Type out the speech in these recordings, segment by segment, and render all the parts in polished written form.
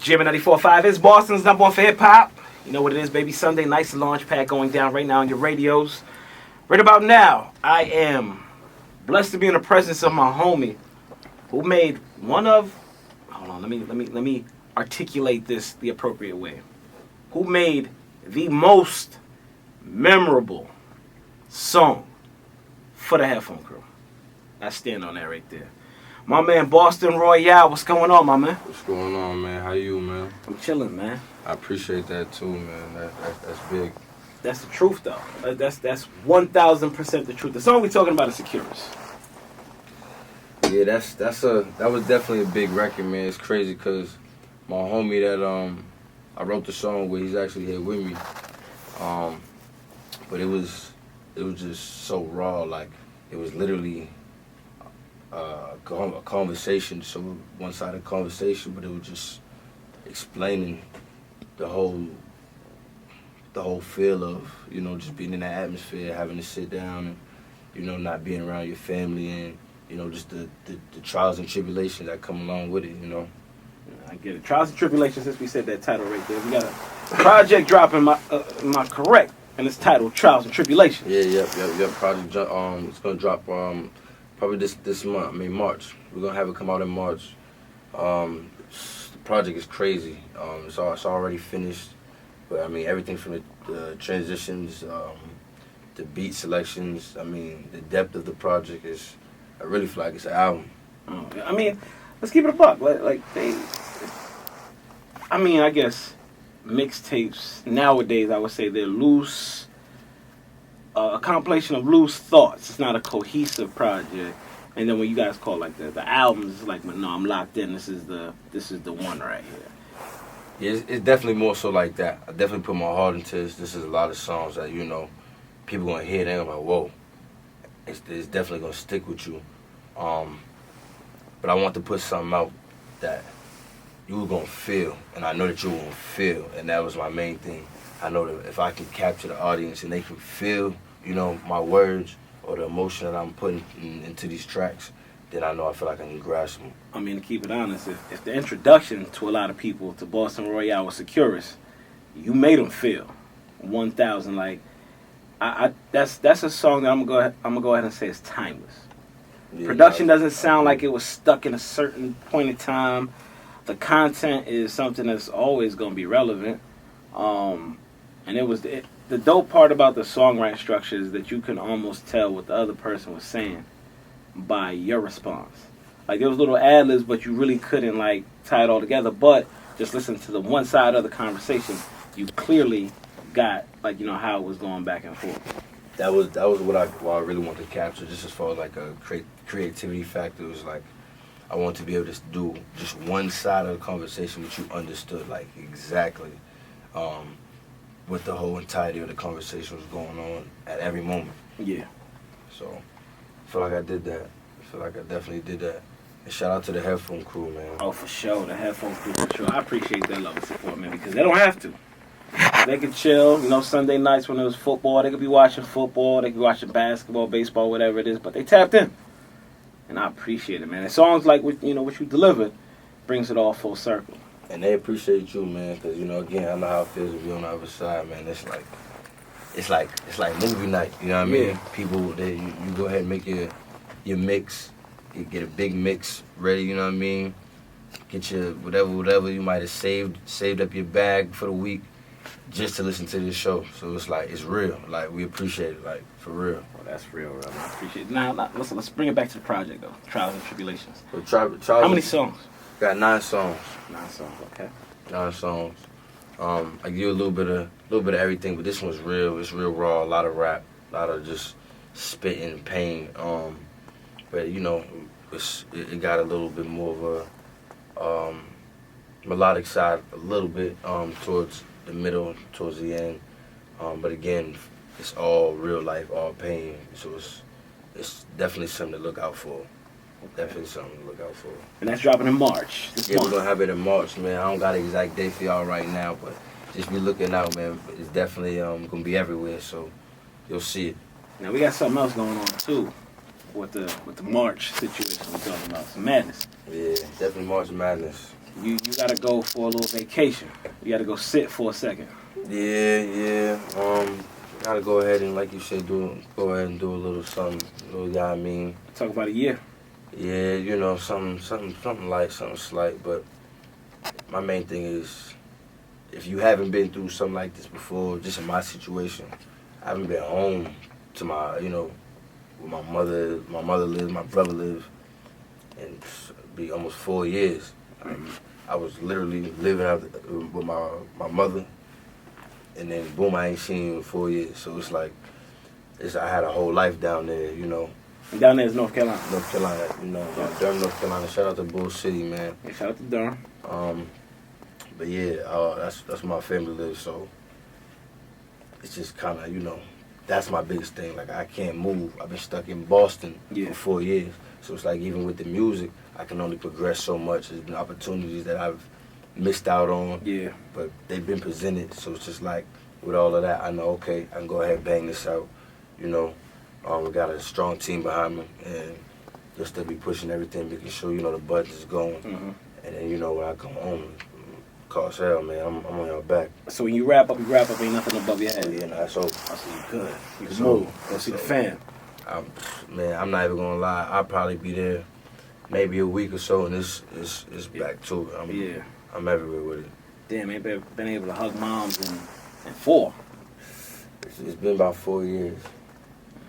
Jamin 94.5 is Boston's number one for hip hop. You know what it is, baby. Sunday night's Launchpad going down right now on your radios. Right about now, I am blessed to be in the presence of my homie who made one of. Hold on, let me articulate this the appropriate way. Who made the most memorable song for the Headphone Crew? I stand on that right there. My man Boston Royale, what's going on, my man? What's going on, man? How you, man? I'm chilling, man. I appreciate that too, man. That's big. That's the truth, though. That's 1,000% the truth. The song we talking about is Securus. Yeah, that was definitely a big record, man. It's crazy because my homie that I wrote the song with, he's actually here with me. But it was just so raw, like it was literally a conversation, so one-sided conversation, but it was just explaining the whole feel of, you know, just being in that atmosphere, having to sit down and, you know, not being around your family and, you know, just the trials and tribulations that come along with it, you know. I get it. Trials and tribulations, since we said that title right there. We got a project dropping, am I correct? And it's titled Trials and Tribulations. Yeah, yep. Project, it's going to drop probably this month, March. We're going to have it come out in March. The project is crazy. It's already finished. But, I mean, everything from the transitions, the beat selections, I mean, the depth of the project is, I really feel like it's an album. Oh, I mean, let's keep it a buck. I guess mixtapes nowadays, I would say they're loose, a compilation of loose thoughts. It's not a cohesive project. And then when you guys call like the albums, it's like, no, I'm locked in. This is the one right here. Yeah, it's definitely more so like that. I definitely put my heart into this. This is a lot of songs that, you know, people gonna hear. They're gonna be like, whoa, it's definitely gonna stick with you. But I want to put something out that you were gonna feel, and I know that you were gonna feel, and that was my main thing. I know that if I can capture the audience and they can feel, you know, my words or the emotion that I'm putting into these tracks, then I know I feel like I can grasp them. I mean, to keep it honest, if the introduction to a lot of people to Boston Royale was Securus, you made them feel 1,000. Like, that's a song that I'm gonna go ahead and say is timeless. Yeah, production doesn't sound like it was stuck in a certain point in time. The content is something that's always gonna be relevant. And the dope part about the songwriting structure is that you can almost tell what the other person was saying by your response. Like, there was little ad-libs, but you really couldn't, like, tie it all together. But just listen to the one side of the conversation, you clearly got, like, you know, how it was going back and forth. That was what I really wanted to capture, just as far as, like, a creativity factor. It was like, I wanted to be able to do just one side of the conversation which you understood, like, exactly what the whole entirety of the conversation was going on at every moment. Yeah. So, I feel like I did that. I feel like I definitely did that. And shout out to the Headphone Crew, man. Oh, for sure. The Headphone Crew, for sure. I appreciate that love and support, man, because they don't have to. They could chill, you know, Sunday nights when it was football. They could be watching football. They could be watching basketball, baseball, whatever it is. But they tapped in. And I appreciate it, man. And songs like, what you delivered brings it all full circle. And they appreciate you, man, because, you know, again, I know how it feels to be on the other side, man. It's like movie night, you know what I mean? Yeah. People, you go ahead and make your mix, you get a big mix ready, you know what I mean? Get your whatever you might have saved up your bag for the week just to listen to this show. So it's like, it's real. Like, we appreciate it, like, for real. Well, that's real. I appreciate it. Now, let's bring it back to the project, though. Trials and Tribulations. How many songs? Got 9 songs. 9 songs, okay. 9 songs. I give you a little bit of everything, but this one's real. It's real raw. A lot of rap, a lot of just spitting pain. But you know, it got a little bit more of a melodic side, a little bit towards the middle, towards the end. But again, it's all real life, all pain. So it's definitely something to look out for. Definitely something to look out for. And that's dropping in March. Yeah, we're going to have it in March, man. I don't got an exact date for y'all right now, but just be looking out, man. It's definitely going to be everywhere, so you'll see it. Now, we got something else going on, too, with the March situation we're talking about. Some madness. Yeah, definitely March Madness. You gotta go for a little vacation. You gotta go sit for a second. Yeah. Gotta go ahead and, like you said, go ahead and do a little something. Jamin. Talk about a year. Yeah, something light, something slight. But my main thing is, if you haven't been through something like this before, just in my situation, I haven't been home to my, where my mother lives, my brother lives, and it'll be almost 4 years. I was literally living out with my mother, and then boom, I ain't seen you in 4 years. So it's like, I had a whole life down there, And down there is North Carolina. North Carolina, Durham, North Carolina. Shout out to Bull City, man. Yeah, shout out to Durham. But yeah, that's where my family lives. So it's just kind of, that's my biggest thing. Like, I can't move. I've been stuck in Boston for 4 years. So it's like, even with the music, I can only progress so much. There's been opportunities that I've missed out on. Yeah. But they've been presented. So it's just like, with all of that, I know, okay, I can go ahead and bang this out. We got a strong team behind me, and they'll still be pushing everything, making sure, the budget's going. Mm-hmm. And then, when I come home, cost hell, man, I'm on your back. So when you wrap up, ain't nothing above your head. Yeah, nah, so I see you good. You can move. Go see the fam. I'm not even gonna lie. I'll probably be there maybe a week or so, and it's back to it. I'm everywhere with it. Damn, ain't been able to hug moms in 4. It's been about 4 years.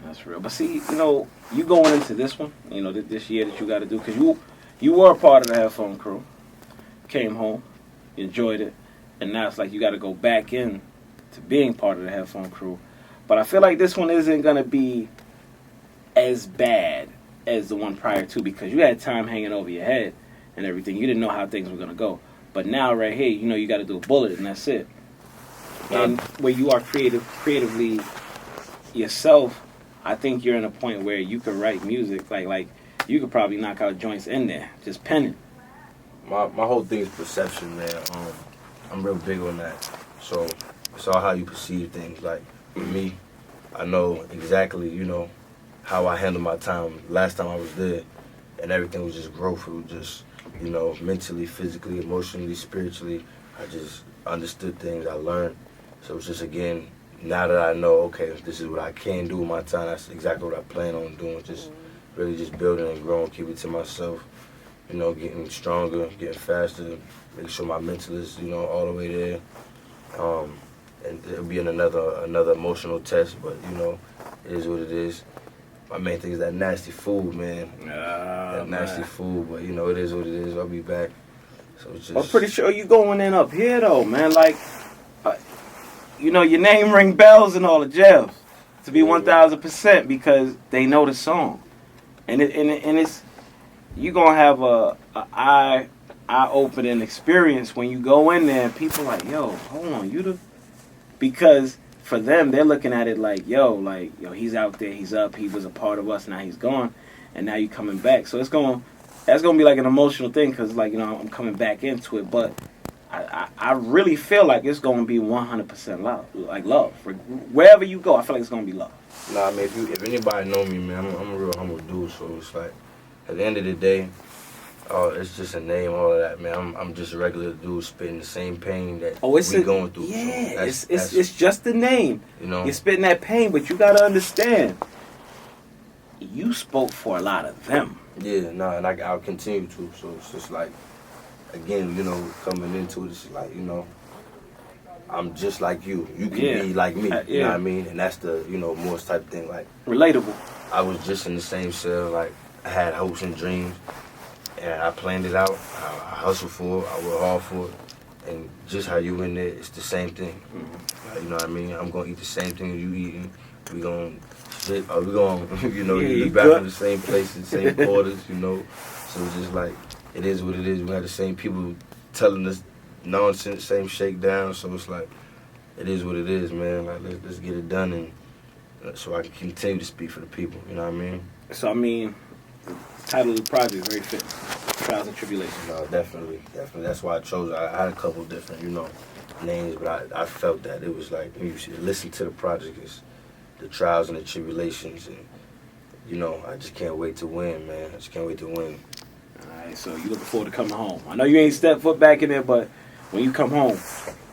That's real. But see, you going into this one, this year that you got to do, because you were a part of the Headphone Crew, came home, enjoyed it, and now it's like you got to go back in to being part of the Headphone Crew. But I feel like this one isn't going to be as bad as the one prior to, because you had time hanging over your head and everything. You didn't know how things were going to go. But now right here, you got to do a bullet, and that's it. And where you are creatively yourself, I think you're in a point where you could write music, like you could probably knock out joints in there, just penning. My whole thing is perception, man. I'm real big on that. So it's all how you perceive things. Like, with me, I know exactly, how I handled my time last time I was there, and everything was just growth. It was just, mentally, physically, emotionally, spiritually. I just understood things. I learned. So it's just, again, now that I know, okay, this is what I can do with my time, that's exactly what I plan on doing. Just really just building and growing, keep it to myself, getting stronger, getting faster, making sure my mental is, all the way there. And it'll be another emotional test, but, it is what it is. My main thing is that nasty food, man. That nasty food, but, it is what it is. I'll be back. So it's just... I'm pretty sure you going in up here, though, man. Like, your name ring bells in all the jails. To be 1,000%, because they know the song. And it's... You're going to have a eye-opening experience when you go in there and people like, yo, hold on, because for them, they're looking at it like, yo, he's out there, he's up, he was a part of us, now he's gone, and now you coming back. So that's going to be like an emotional thing, because, I'm coming back into it, but I really feel like it's going to be 100% love. Like, love. Wherever you go, I feel like it's going to be love. Nah, I mean, if anybody know me, man, I'm a real humble dude, so it's like, at the end of the day, it's just a name, all of that, man. I'm just a regular dude spitting the same pain that we going through. Yeah, so it's just the name. You're spitting that pain, but you got to understand, you spoke for a lot of them. Yeah, and I'll continue to. So it's just like, again, coming into it, it's like, I'm just like you. You can be like me. You know what I mean? And that's the, Morse type thing. Like, relatable. I was just in the same cell. Like, I had hopes and dreams, and I planned it out. I hustled for it. I worked hard for it. And just how you in there, it's the same thing. Mm-hmm. You know what I mean? I'm gonna eat the same thing you eating. We gonna sit. We gonna, eat back in the same places, same quarters. So it's just like, it is what it is. We have the same people telling us nonsense, same shakedown. So it's like, it is what it is, man. Like, let's get it done, and so I can continue to speak for the people. You know what I mean? So I mean, the title of the project is very fit. Trials and Tribulations. No, definitely. That's why I chose. I had a couple different, names, but I felt that it was like, when you should listen to the project, it's the trials and the tribulations, and I just can't wait to win, man. I just can't wait to win. right, so you looking forward to coming home. I know you ain't stepped foot back in there, but when you come home,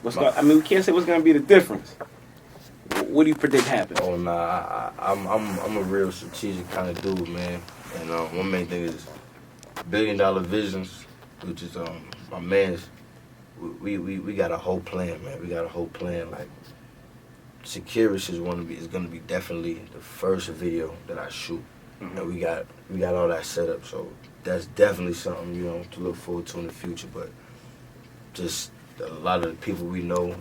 I mean, we can't say what's going to be the difference. What do you predict happen? Oh nah, I'm a real strategic kind of dude, man. And one main thing is $1 billion visions, which is my man's. We got a whole plan, man. We got a whole plan. Like Securus is gonna be definitely the first video that I shoot, and we got all that set up. So that's definitely something to look forward to in the future. But just a lot of the people we know,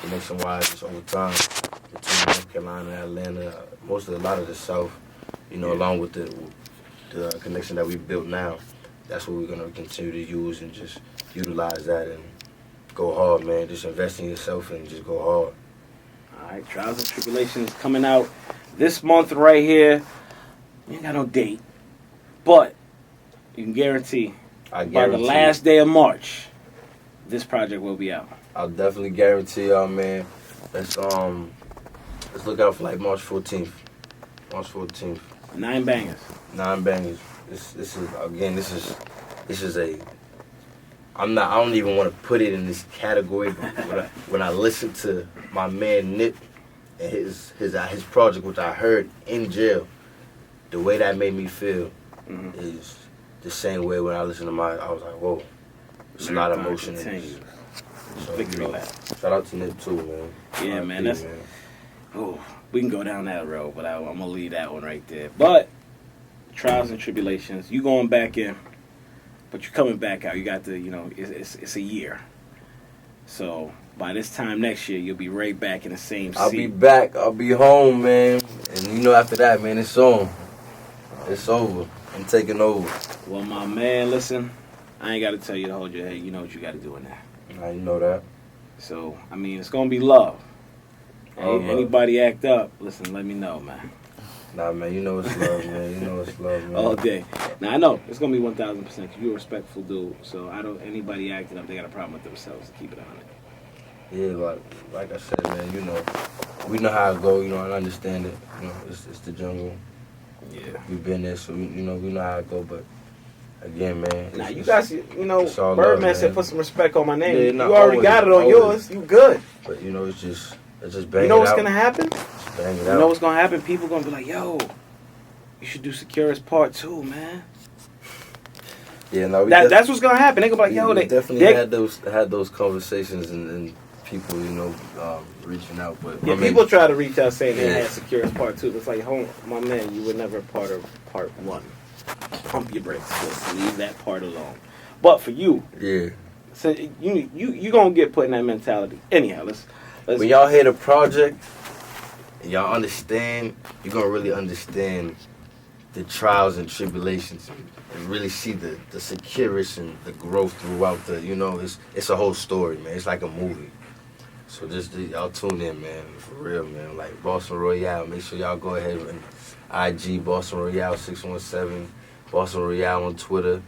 connection wise, just over time between North Carolina and Atlanta, a lot of the South, along with the connection that we built now. That's what we're gonna continue to use and just utilize that and go hard, man. Just invest in yourself and just go hard. All right, Trials and Tribulations coming out this month right here. We ain't got no date, but you can guarantee by the last day of March, this project will be out. I'll definitely guarantee y'all, man. Let's look out for like March 14th. March 14th. 9 bangers. 9 bangers. This is a. I don't even want to put it in this category, but when I listen to my man Nip and his project, which I heard in jail, the way that made me feel is the same way when I listened to I was like, whoa, it's a lot of emotion in this. So, Victory lap. Shout out to Nip too, man. Yeah, man. That's. Oh, we can go down that road, but I'm gonna leave that one right there. But Trials and Tribulations, you going back in. But you're coming back out. You got the, it's a year. So by this time next year, you'll be right back in the same seat. I'll be back. I'll be home, man. And after that, man, it's on. It's over. I'm taking over. Well, my man, listen, I ain't got to tell you to hold your head. You know what you got to do in there. I know that. So, I mean, it's going to be love. Anybody act up, listen, let me know, man. Nah, man, you know it's love, man. You know it's love, man. All day. Now, I know, it's going to be 1,000%. You're a respectful dude, so anybody acting up, they got a problem with themselves. Keep it on it. Yeah, like I said, man, we know how it go, and I understand it. It's the jungle. Yeah. We've been there, so, we know how it go, but again, man. Now, you guys, Birdman said put some respect on my name. Yeah, you already got it on yours. You good. But, it's just bang it out. You know what's going to happen? Bang it out. You know what's going to happen? People going to be like, yo, you should do Securus Part 2, man. Yeah, no, that's what's going to happen. They're going to be like, yo, they definitely had those conversations and people, reaching out. But yeah, people try to reach out saying they had Securus Part 2. It's like, my man, you were never a part of Part 1. Pump your brakes. Just leave that part alone. But for you, so you gonna get put in that mentality. Anyhow, let's when y'all hear the project, and y'all understand, you're gonna really understand the trials and tribulations, and really see the Securus and the growth throughout it's a whole story, man. It's like a movie. So just y'all tune in, man, for real, man. Like Boston Royale, make sure y'all go ahead and IG Boston Royale 617, Boston Royale on Twitter,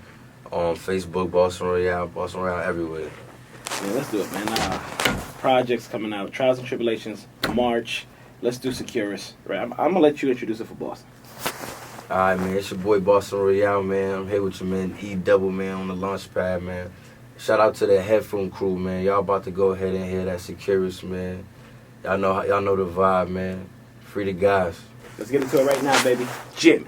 on Facebook Boston Royale everywhere. Yeah, let's do it, man. Projects coming out, Trials and Tribulations, March. Let's do Securus. Right, I'm gonna let you introduce it for Boston. All right, man. It's your boy Boston Royale, man. I'm here with your man Edubble, man, on the Launchpad, man. Shout out to the headphone crew, man. Y'all about to go ahead and hear that Securus, man. Y'all know the vibe, man. Free the guys. Let's get into it right now, baby. Jamin.